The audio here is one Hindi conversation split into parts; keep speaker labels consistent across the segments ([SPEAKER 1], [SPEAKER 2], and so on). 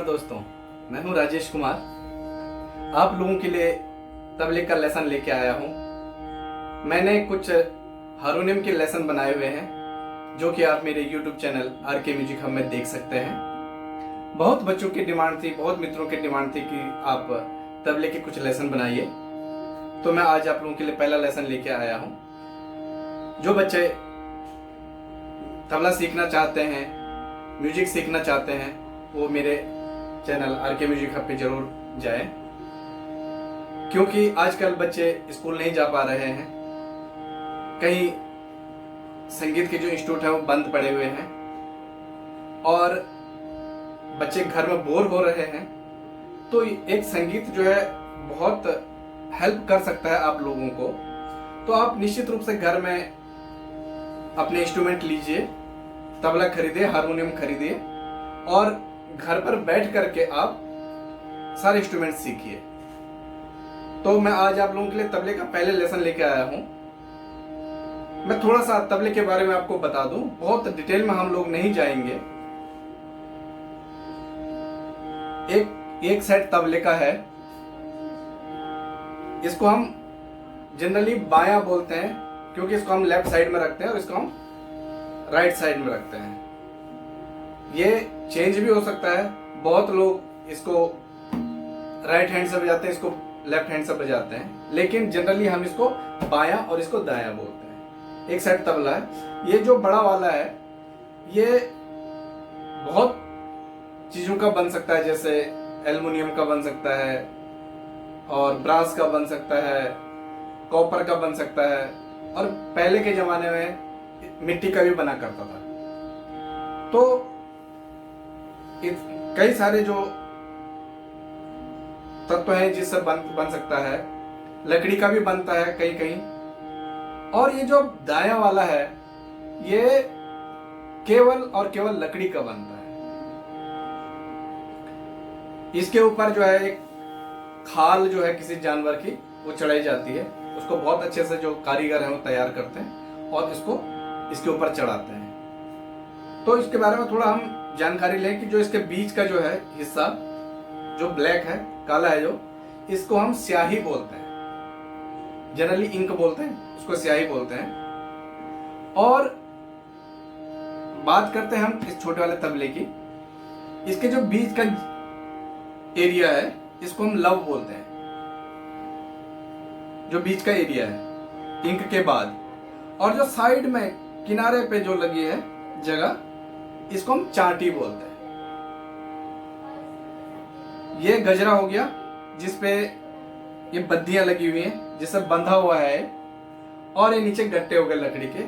[SPEAKER 1] दोस्तों, मैं हूं राजेश कुमार। आप लोगों के लिए तबले का लेसन लेके आया हूं। मैंने कुछ हारमोनियम के लेसन बनाए हुए हैं जो कि आप मेरे YouTube channel RK music hub में देख सकते हैं। बहुत बच्चों की डिमांड थी, बहुत मित्रों की डिमांड थी कि आप तबले के कुछ लेसन बनाइए, तो मैं आज आप लोगों के लिए पहला लेसन लेके आया हूं। जो बच्चे तबला सीखना चाहते हैं, म्यूजिक सीखना चाहते हैं, वो मेरे चैनल RK म्यूजिक हब पे जरूर जाएं, क्योंकि आजकल बच्चे स्कूल नहीं जा पा रहे हैं। कहीं संगीत के जो इंस्टीट्यूट है वो बंद पड़े हुए हैं और बच्चे घर में बोर हो रहे हैं। तो एक संगीत जो है बहुत हेल्प कर सकता है आप लोगों को। तो आप निश्चित रूप से घर में अपने इंस्ट्रूमेंट लीजिए, तबला खरीदिए, हारमोनियम खरीदिए और घर पर बैठ करके आप सारे इंस्ट्रूमेंट सीखिए। तो मैं आज आप लोगों के लिए तबले का पहले लेसन लेके आया हूं। मैं थोड़ा सा तबले के बारे में आपको बता दूं, बहुत डिटेल में हम लोग नहीं जाएंगे। एक सेट तबले का है, इसको हम जनरली बायां बोलते हैं क्योंकि इसको हम लेफ्ट साइड में रखते हैं और इसको हम राइट साइड में रखते हैं। ये चेंज भी हो सकता है, बहुत लोग इसको राइट हैंड से बजाते हैं, इसको लेफ्ट हैंड से बजाते हैं, लेकिन जनरली हम इसको बायां और इसको दायां बोलते हैं। एक सेट तबला है। ये जो बड़ा वाला है ये बहुत चीजों का बन सकता है, जैसे एल्युमिनियम का बन सकता है और ब्रास का बन सकता है, कॉपर का बन सकता है और पहले के जमाने में मिट्टी का भी बना करता था। तो कई सारे जो तत्व हैं जिससे बन सकता है। लकड़ी का भी बनता है कहीं कहीं। और ये जो दायां वाला है ये केवल और केवल लकड़ी का बनता है। इसके ऊपर जो है एक खाल जो है किसी जानवर की वो चढ़ाई जाती है। उसको बहुत अच्छे से जो कारीगर हैं वो तैयार करते हैं और इसको इसके ऊपर चढ़ाते हैं। तो इसके बारे में थोड़ा हम जानकारी लें कि जो इसके बीच का जो है हिस्सा जो ब्लैक है, काला है, जो इसको हम स्याही बोलते हैं। जनरली इंक बोलते हैं, उसको स्याही बोलते हैं। और बात करते हैं हम इस छोटे वाले तबले की। इसके जो बीच का एरिया है इसको हम लव बोलते हैं, जो बीच का एरिया है इंक के बाद। और जो साइड में किनारे पे जो लगी है जगह, इसको हम चांटी बोलते हैं। ये गजरा हो गया जिसपे ये बद्दियां लगी हुई हैं, जिससे बंधा हुआ है। और ये नीचे गट्टे हो गए लकड़ी के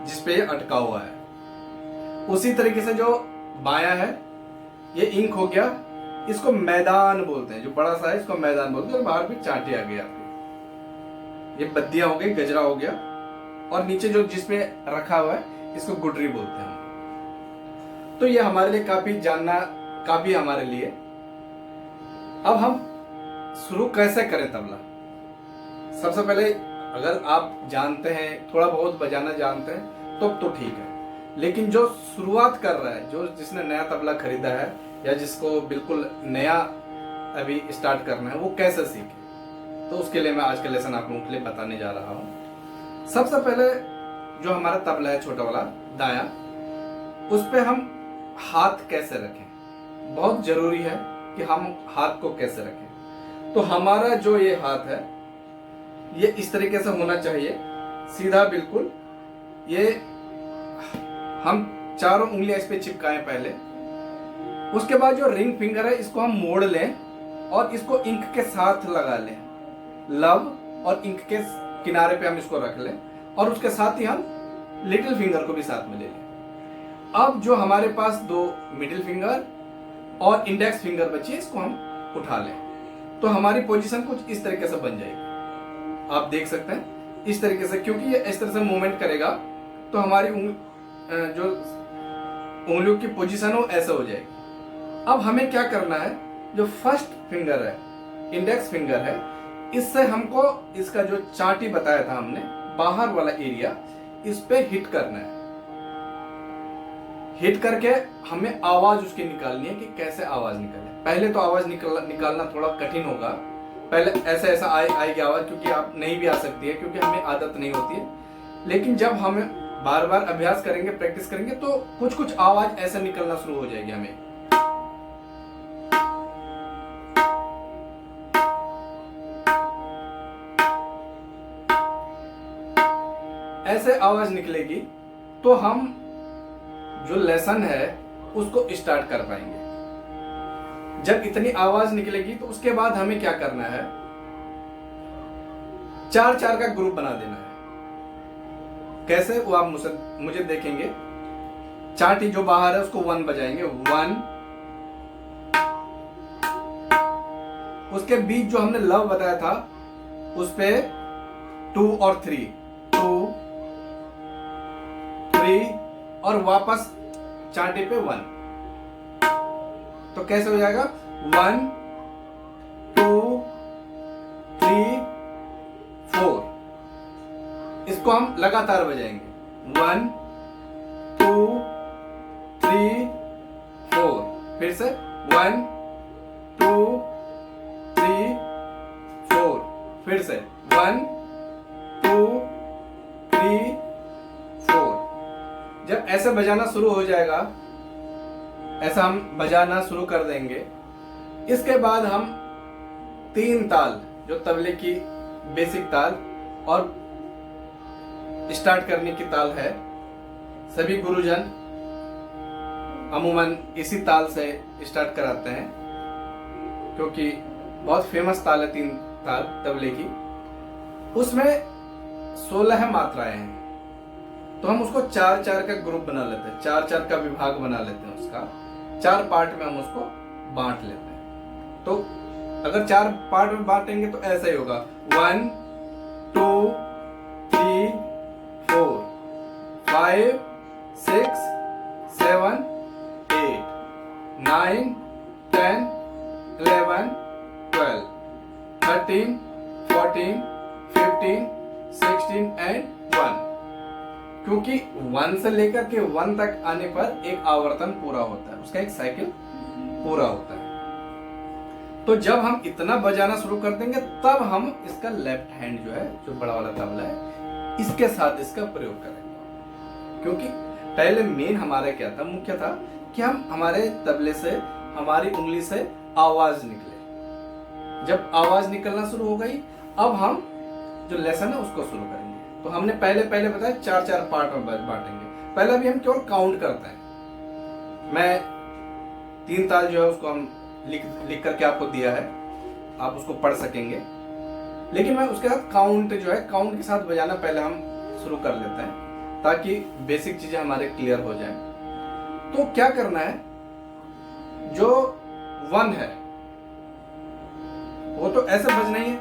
[SPEAKER 1] जिसपे ये अटका हुआ है। उसी तरीके से जो बायां है ये इंक हो गया, इसको मैदान बोलते हैं। जो बड़ा सा है इसको मैदान बोलते हैं। और बाहर भी चांटी आ गई आपकी। ये बद्दियां हो गई, गजरा हो गया। और नीचे जो जिसपे रखा हुआ है इसको गुडरी बोलते हैं। तो ये हमारे लिए काफी जानना काफी हमारे लिए। अब हम शुरू कैसे करें तबला। सबसे पहले अगर आप जानते हैं, थोड़ा बहुत बजाना जानते हैं तो ठीक है। लेकिन जो शुरुआत कर रहा है, जो जिसने नया तबला खरीदा है या जिसको बिल्कुल नया अभी स्टार्ट करना है, वो कैसे सीखे, तो उसके लिए मैं आज का लेसन आप लोगों के लिए बताने जा रहा हूं। सबसे पहले जो हमारा तबला है छोटा वाला दायां, उस पे हम हाथ कैसे रखें, बहुत जरूरी है कि हम हाथ को कैसे रखें। तो हमारा जो ये हाथ है ये इस तरीके से होना चाहिए, सीधा बिल्कुल। ये हम चारों उंगलियां इस पे चिपकाएं पहले। उसके बाद जो रिंग फिंगर है इसको हम मोड़ लें और इसको इंक के साथ लगा लें। लव और इंक के किनारे पे हम इसको रख लें और उसके साथ ही हम लिटिल फिंगर को भी साथ में ले लें। अब जो हमारे पास दो मिडिल फिंगर और इंडेक्स फिंगर बची, इसको हम उठा लें तो हमारी पोजीशन कुछ इस तरीके से बन जाएगी। आप देख सकते हैं इस तरीके से, क्योंकि ये इस तरह से मूवमेंट करेगा तो हमारी जो उंगलियों की पोजीशन हो ऐसे हो जाएगी। अब हमें क्या करना है, जो फर्स्ट फिंगर है, इंडेक्स फिंगर है, इससे हमको इसका जो चांटी बताया था हमने, बाहर वाला एरिया, इस पे हिट करना है। हिट करके हमें आवाज उसकी निकालनी है कि कैसे आवाज निकले। पहले तो आवाज निकालना थोड़ा कठिन होगा, पहले ऐसा ऐसा आएगी आवाज, क्योंकि आप नहीं भी आ सकती है, क्योंकि हमें आदत नहीं होती है। लेकिन जब हम बार बार अभ्यास करेंगे, प्रैक्टिस करेंगे, तो कुछ कुछ आवाज ऐसे निकलना शुरू हो जाएगी हमें। ऐसे आवाज निकलेगी तो हम जो लेसन है उसको स्टार्ट कर पाएंगे। जब इतनी आवाज निकलेगी तो उसके बाद हमें क्या करना है, 4-4 का ग्रुप बना देना है। कैसे, वो आप मुझे देखेंगे। चाटी जो बाहर है उसको 1 बजाएंगे, 1। उसके बीच जो हमने लव बताया था उस पे 2 और 3, 2 3 और वापस चांटे पे 1। तो कैसे हो जाएगा, 1 2 3 4। इसको हम लगातार बजाएंगे, 1 2 3 4। फिर से 1 2 3 4। फिर से 1 2 3 4। जब ऐसे बजाना शुरू हो जाएगा, ऐसा हम बजाना शुरू कर देंगे, इसके बाद हम 3 ताल जो तबले की बेसिक ताल और स्टार्ट करने की ताल है, सभी गुरुजन अमूमन इसी ताल से स्टार्ट कराते हैं, क्योंकि बहुत फेमस ताल है 3 ताल तबले की। उसमें 16 मात्राएं हैं, तो हम उसको 4-4 का ग्रुप बना लेते हैं, 4-4 का विभाग बना लेते हैं। उसका 4 पार्ट में हम उसको बांट लेते हैं। तो अगर 4 पार्ट में बांटेंगे तो ऐसा ही होगा, 1 2 3 4 5 6 7 8 9 10 11 12 13 14 15 16 एंड 1। क्योंकि 1 से लेकर के 1 तक आने पर एक आवर्तन पूरा होता है, उसका एक साइकिल पूरा होता है। तो जब हम इतना बजाना शुरू कर देंगे तब हम इसका लेफ्ट हैंड जो है, जो बड़ा वाला तबला है, इसके साथ इसका प्रयोग करेंगे। क्योंकि पहले मेन हमारा क्या था, मुख्य था कि हम हमारे तबले से, हमारी उंगली से आवाज निकले। जब आवाज निकलना शुरू हो गई, अब हम जो लेसन है उसको शुरू करेंगे। तो हमने पहले बताया 4-4 पार्ट में बांटेंगे। पहले भी हम केवल काउंट करते हैं। मैं 3 ताल जो है उसको हम लिख करके आपको दिया है, आप उसको पढ़ सकेंगे। लेकिन मैं उसके साथ काउंट जो है, काउंट के साथ बजाना पहले हम शुरू कर लेते हैं, ताकि बेसिक चीजें हमारे क्लियर हो जाए। तो क्या करना है, जो 1 है वो तो ऐसे बजना ही है,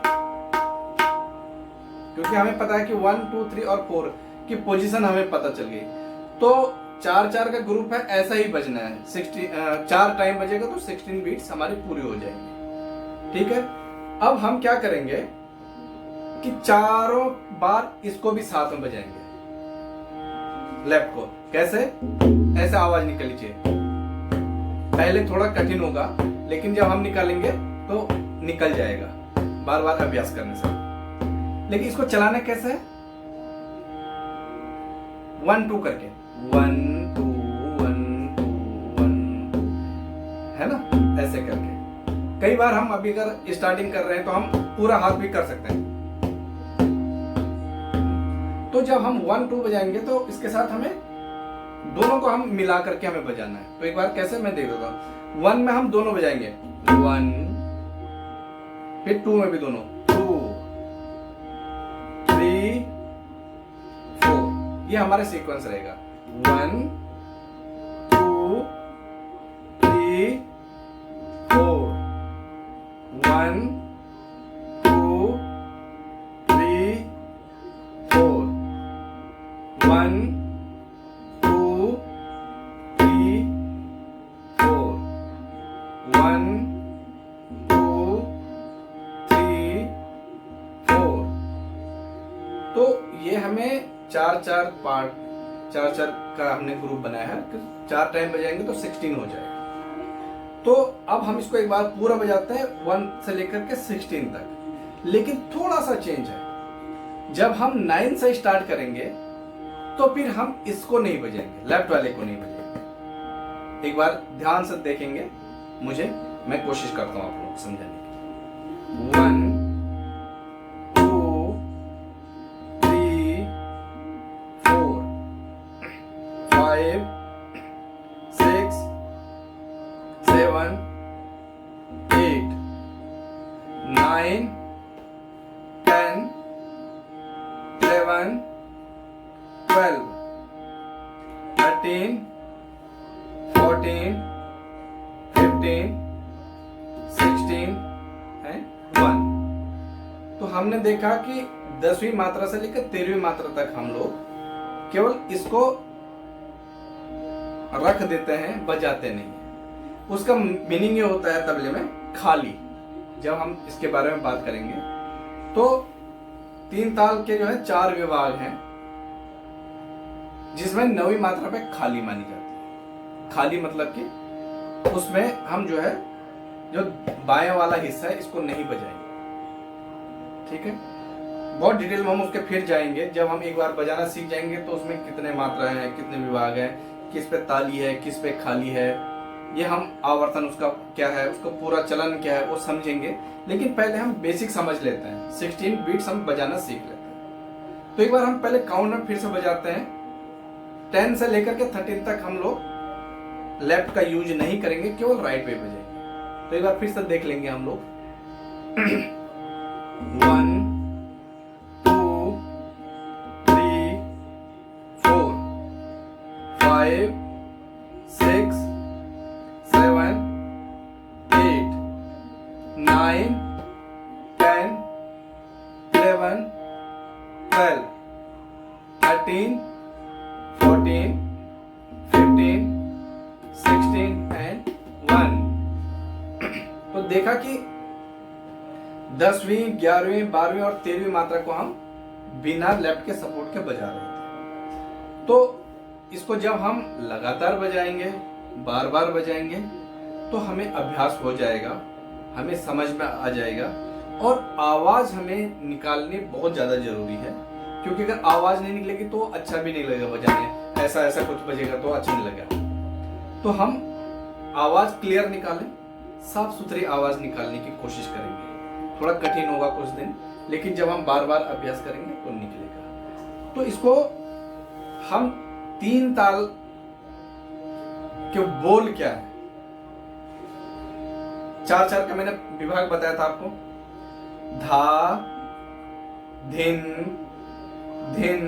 [SPEAKER 1] क्योंकि हमें पता है कि 1 2 3 और 4 की पोजीशन हमें पता चल गई। तो 4-4 का ग्रुप है, ऐसा ही बजना है। 4 टाइम बजेगा तो 16 बीट्स हमारी पूरी हो जाएंगी। ठीक है, अब हम क्या करेंगे कि चारों बार इसको भी साथ में बजाएंगे, लेफ्ट को। कैसे, ऐसे आवाज निकलनी चाहिए। पहले थोड़ा कठिन होगा, लेकिन जब हम निकालेंगे तो निकल जाएगा बार बार अभ्यास करने से। लेकिन इसको चलाना कैसे है, 1 2 करके, 1 2 1 2 1 2, है ना, ऐसे करके। कई बार हम अभी अगर स्टार्टिंग कर रहे हैं तो हम पूरा हाथ भी कर सकते हैं। तो जब हम 1 2 बजाएंगे तो इसके साथ हमें दोनों को हम मिला करके हमें बजाना है। तो एक बार कैसे, मैं देख देता हूं। 1 में हम दोनों बजाएंगे, 1, फिर 2 में भी दोनों, 2 3 4। ये हमारा सीक्वेंस रहेगा, 1 2 3 4, 1 2 3 4, 1 2 3 4, 1 2 3 4। तो ये हमें 4-4 पार्ट चार चार का हमने ग्रुप बनाया है, 4 टाइम बजाएंगे तो 16 हो जाएगा। तो अब हम इसको एक बार पूरा बजाते हैं 1 से लेकर के 16 तक। लेकिन थोड़ा सा चेंज है, जब हम 9 से स्टार्ट करेंगे तो फिर हम इसको नहीं बजाएंगे, लेफ्ट वाले को नहीं बजाएंगे। एक बार ध्यान से देखेंगे मुझे, मैं कोशिश करता हूं आप लोगों को समझाने की। 1 2 3 4 5 6 7 8 9 10 11 12 13 14 15 16 एंड 1। तो हमने देखा कि 10वीं मात्रा से लेकर 13वीं मात्रा तक हम लोग केवल इसको रख देते हैं, बजाते नहीं। उसका मीनिंग ये होता है तबले में खाली। जब हम इसके बारे में बात करेंगे तो 3 ताल के जो है 4 विभाग हैं, जिसमें 9वीं मात्रा पे खाली मानी जाती है। खाली मतलब कि उसमें हम जो है जो बाएं वाला हिस्सा है इसको नहीं बजाएंगे, ठीक है। बहुत डिटेल में हम उसके फिर जाएंगे। जब हम एक बार बजाना सीख जाएंगे तो उसमें कितने मात्राएं हैं, कितने विभाग हैं, किस पे ताली है, किस पे खाली है, ये हम आवर्तन उसका क्या है, उसका पूरा चलन क्या है वो समझेंगे। लेकिन पहले हम बेसिक समझ लेते हैं, 16 बीट्स हम बजाना सीख लेते हैं। तो एक बार हम पहले काउंट में फिर से बजाते हैं। 10 से लेकर के 13 तक हम लोग लेफ्ट का यूज नहीं करेंगे, केवल राइट पे बजाएंगे। तो एक बार फिर से देख लेंगे हम लोग। 1 2 3 4 5 6 7 8 9 10 11 12 13 14 15 16 एंड 1। तो देखा कि 10वीं 11वीं 12वीं और 13वीं मात्रा को हम बिना लेफ्ट के सपोर्ट के बजा रहे थे। तो इसको जब हम लगातार बजाएंगे, बार बार बजाएंगे, तो हमें अभ्यास हो जाएगा, हमें समझ में आ जाएगा। और आवाज हमें निकालनी बहुत ज्यादा जरूरी है, क्योंकि अगर आवाज नहीं निकलेगी तो अच्छा भी नहीं लगेगा बजाने। ऐसा ऐसा कुछ बजेगा तो अच्छा नहीं लगेगा। तो हम आवाज क्लियर निकालें, साफ सुथरी आवाज निकालने की कोशिश करेंगे। थोड़ा कठिन होगा कुछ दिन, लेकिन जब हम बार बार अभ्यास करेंगे तो निकलेगा। तो इसको हम 3 ताल के बोल क्या है, 4 का मैंने विभाग बताया था आपको। धा धिन धिन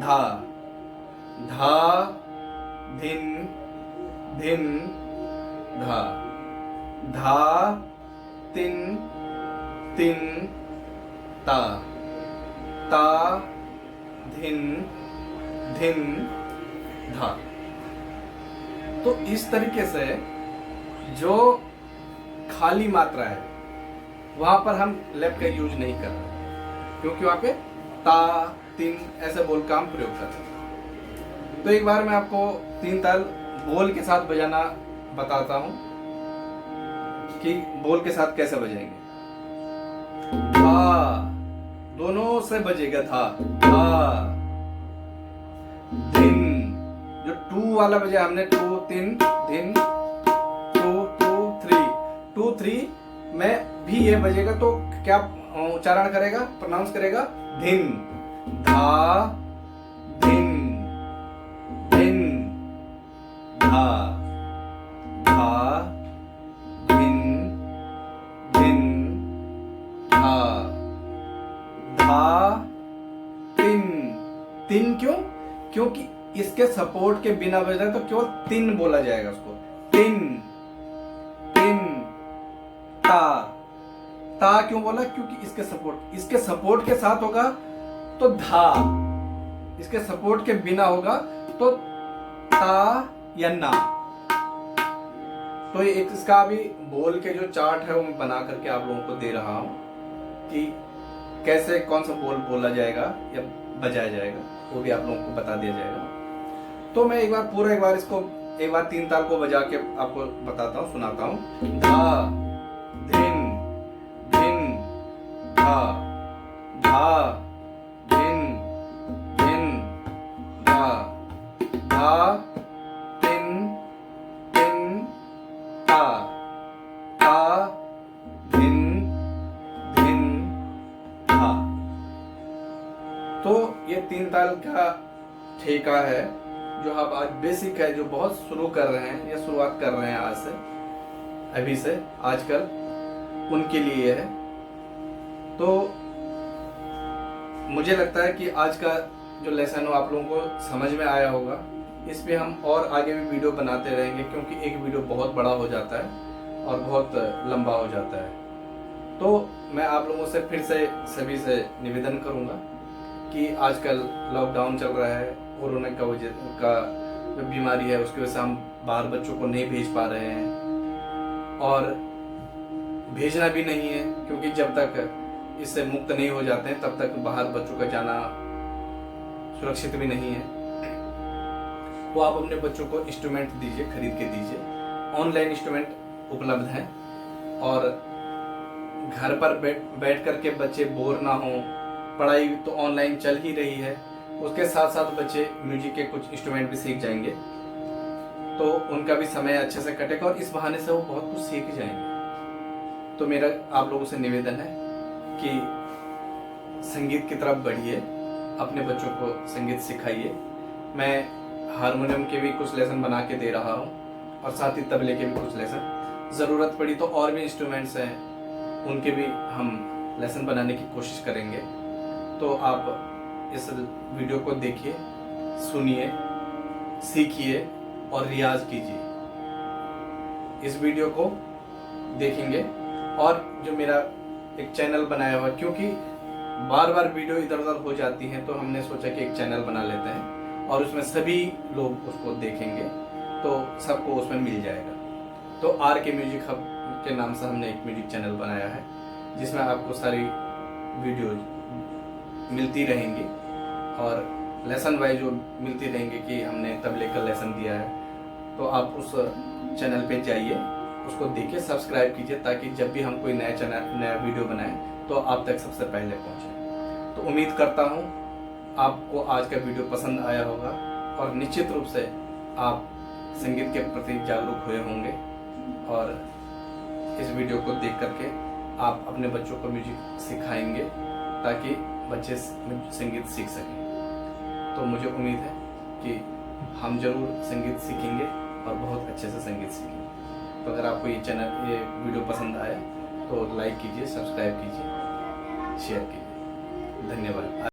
[SPEAKER 1] धा, धा धिन धिन धा, धा तिन तिन ता, ता धिन धिन धा। तो इस तरीके से जो खाली मात्रा है वहां पर हम लेफ्ट का यूज नहीं कर रहे, क्योंकि वहां पे ता तिन ऐसे बोल का हम प्रयोग कर रहे हैं। तो एक बार मैं आपको 3 ताल बोल के साथ बजाना बताता हूं कि बोल के साथ कैसे बजाएंगे। धा, दोनों से बजेगा धा, धा। धिन, जो 2 वाला बजा हमने, 2 3 धिन, 2 2 3, 2 3 में भी ये बजेगा तो क्या उच्चारण करेगा, प्रोनाउंस करेगा, धिन, धा धिन धिन धा, धा धिन धिन धा, धा तिन। तिन क्यों? क्योंकि इसके सपोर्ट के बिना बज रहा है तो केवल तिन बोला जाएगा उसको। तिन तिन ता, ता क्यों बोला? क्योंकि इसके सपोर्ट के साथ होगा तो धा, इसके सपोर्ट के बिना होगा तो ता या ना। तो एक इसका अभी बोल के जो चार्ट है वो मैं बना करके आप लोगों को दे रहा हूं कि कैसे कौन सा बोल बोला जाएगा या बजाया जाएगा, वो भी आप लोगों को बता दिया जाएगा। तो मैं एक बार 3 ताल को बजा के आपको बताता हूँ, सुनाता हूँ। धा धिन धिन धा, धा धिन धिन धा, धा धिन धिन धा, धा धिन धिन धा। तो ये 3 ताल का ठेका है जो आप आज बेसिक है, जो बहुत शुरू कर रहे हैं या शुरुआत कर रहे हैं आज से, अभी से आजकल, उनके लिए है। तो मुझे लगता है कि आज का जो लेसन हो आप लोगों को समझ में आया होगा। इस पे हम और आगे भी वीडियो बनाते रहेंगे, क्योंकि एक वीडियो बहुत बड़ा हो जाता है और बहुत लंबा हो जाता है। तो मैं आप लोगों से फिर से सभी से निवेदन करूंगा कि आजकल लॉकडाउन चल रहा है, कोरोना का जो बीमारी है उसकी वजह से हम बाहर बच्चों को नहीं भेज पा रहे हैं, और भेजना भी नहीं है, क्योंकि जब तक इससे मुक्त नहीं हो जाते हैं तब तक बाहर बच्चों का जाना सुरक्षित भी नहीं है। तो आप अपने बच्चों को इंस्ट्रूमेंट दीजिए, खरीद के दीजिए। ऑनलाइन इंस्ट्रूमेंट उपलब्ध हैं, और घर पर बैठ करके बच्चे बोर ना हो। पढ़ाई तो ऑनलाइन चल ही रही है, उसके साथ साथ बच्चे म्यूजिक के कुछ इंस्ट्रूमेंट भी सीख जाएंगे, तो उनका भी समय अच्छे से कटेगा और इस बहाने से वो बहुत कुछ सीख जाएंगे। तो मेरा आप लोगों से निवेदन है कि संगीत की तरफ बढ़िए, अपने बच्चों को संगीत सिखाइए। मैं हारमोनियम के भी कुछ लेसन बना के दे रहा हूँ, और साथ ही तबले के भी कुछ लेसन, ज़रूरत पड़ी तो और भी इंस्ट्रूमेंट्स हैं उनके भी हम लेसन बनाने की कोशिश करेंगे। तो आप इस वीडियो को देखिए, सुनिए, सीखिए और रियाज कीजिए। इस वीडियो को देखेंगे, और जो मेरा एक चैनल बनाया हुआ, क्योंकि बार बार वीडियो इधर उधर हो जाती हैं, तो हमने सोचा कि एक चैनल बना लेते हैं और उसमें सभी लोग उसको देखेंगे तो सबको उसमें मिल जाएगा। तो आर के म्यूजिक हब के नाम से हमने एक म्यूजिक चैनल बनाया है, जिसमें आपको सारी वीडियो मिलती रहेंगी और लेसन वाइज जो मिलती रहेंगी कि हमने तबले का लेसन दिया है। तो आप उस चैनल पे जाइए, उसको देखिए, सब्सक्राइब कीजिए, ताकि जब भी हम कोई नया वीडियो बनाएं तो आप तक सबसे पहले पहुंचे। तो उम्मीद करता हूं आपको आज का वीडियो पसंद आया होगा, और निश्चित रूप से आप संगीत के प्रति जागरूक हुए होंगे, और इस वीडियो को देख करके आप अपने बच्चों को म्यूजिक सिखाएंगे ताकि बच्चे संगीत सीख सकें। तो मुझे उम्मीद है कि हम जरूर संगीत सीखेंगे और बहुत अच्छे से संगीत सीखेंगे। तो अगर आपको ये वीडियो पसंद आए तो लाइक कीजिए, सब्सक्राइब कीजिए, शेयर कीजिए। धन्यवाद।